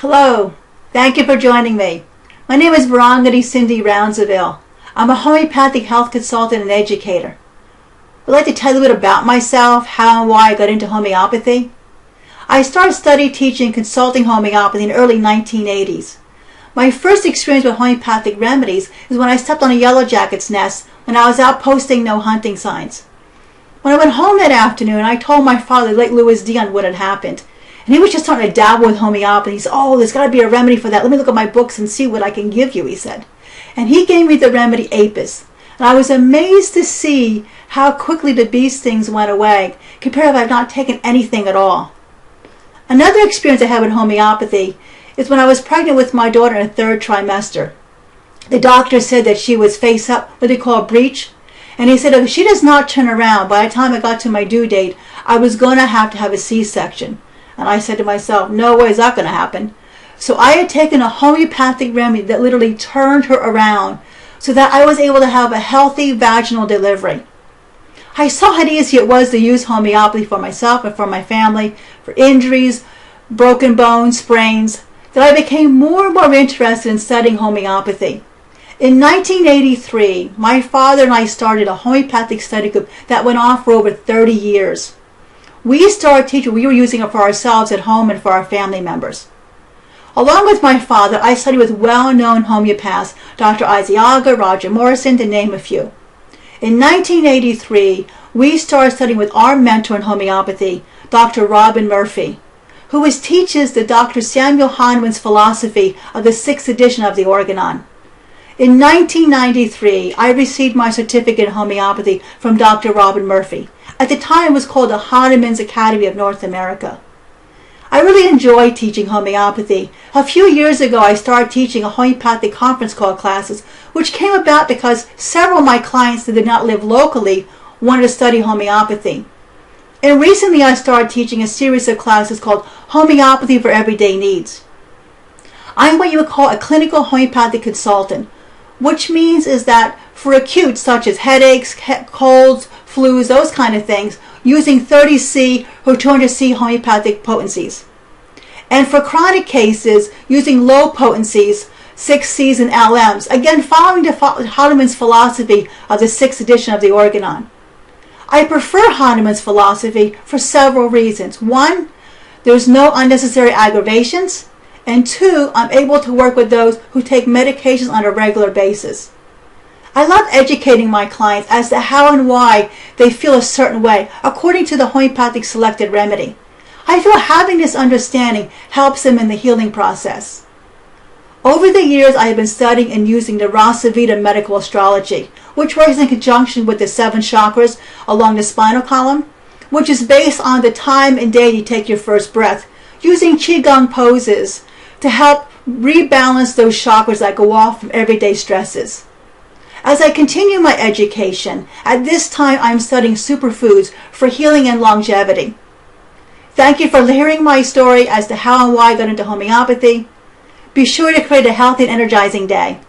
Hello, thank you for joining me. My name is Virangini Cindy Roundsville. I'm a homeopathic health consultant and educator. I'd like to tell you a bit about myself, how and why I got into homeopathy. I started studying, teaching, and consulting homeopathy in the early 1980s. My first experience with homeopathic remedies is when I stepped on a yellow jacket's nest when I was out posting no hunting signs. When I went home that afternoon, I told my father, late Louis Dion, what had happened. And he was just starting to dabble with homeopathy. He said, "Oh, there's got to be a remedy for that. Let me look at my books and see what I can give you," he said. And he gave me the remedy Apis. And I was amazed to see how quickly the bee stings went away, compared to if I had not taken anything at all. Another experience I had with homeopathy is when I was pregnant with my daughter in the third trimester. The doctor said that she was face up, what they call a breech. And he said if she does not turn around, by the time I got to my due date, I was going to have a C-section. And I said to myself, no way is that going to happen. So I had taken a homeopathic remedy that literally turned her around so that I was able to have a healthy vaginal delivery. I saw how easy it was to use homeopathy for myself and for my family, for injuries, broken bones, sprains, that I became more and more interested in studying homeopathy. In 1983, my father and I started a homeopathic study group that went on for over 30 years. We started teaching, we were using it for ourselves at home and for our family members. Along with my father, I studied with well-known homeopaths, Dr. Isiaga, Roger Morrison, to name a few. In 1983, we started studying with our mentor in homeopathy, Dr. Robin Murphy, who teaches the Dr. Samuel Hahnemann's philosophy of the 6th edition of the Organon. In 1993, I received my certificate in homeopathy from Dr. Robin Murphy. At the time, it was called the Hahnemann's Academy of North America. I really enjoy teaching homeopathy. A few years ago, I started teaching a homeopathic conference call classes, which came about because several of my clients that did not live locally wanted to study homeopathy. And recently, I started teaching a series of classes called Homeopathy for Everyday Needs. I'm what you would call a clinical homeopathic consultant, which means is that for acute, such as headaches, colds, flus, those kind of things, using 30C or 200C homeopathic potencies. And for chronic cases, using low potencies, 6Cs and LMs, again following Hahnemann's philosophy of the 6th edition of the Organon. I prefer Hahnemann's philosophy for several reasons. One, there's no unnecessary aggravations. And two, I'm able to work with those who take medications on a regular basis. I love educating my clients as to how and why they feel a certain way according to the homeopathic selected remedy. I feel having this understanding helps them in the healing process. Over the years, I have been studying and using the Rasa Vita medical astrology, which works in conjunction with the 7 chakras along the spinal column, which is based on the time and day you take your first breath, using Qigong poses to help rebalance those chakras that go off from everyday stresses. As I continue my education, at this time I'm studying superfoods for healing and longevity. Thank you for hearing my story as to how and why I got into homeopathy. Be sure to create a healthy and energizing day.